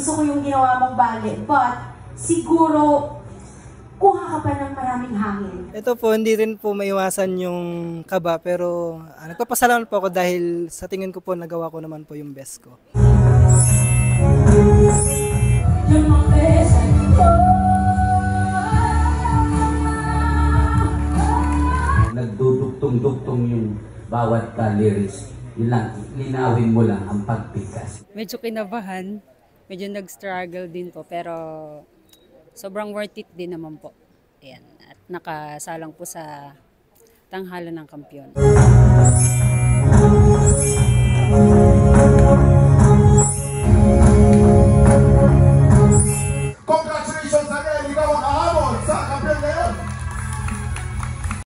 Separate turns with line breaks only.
gusto ko yung ginawa mong ballet. But, siguro, kuha ka pa ng maraming hangin.
Ito po, hindi rin po maiwasan yung kaba, pero nagpapasalamat po ako dahil sa tingin ko po nagawa ko naman po yung best ko.
Nagduduktong-duktong yung bawat lyrics. Yun lang, linawin mo lang ang pagpikas.
Medyo kinabahan, medyo nag-struggle din po, pero sobrang worth it din naman po. Ayan. At nakasalang po sa tanghalan ng kampiyon.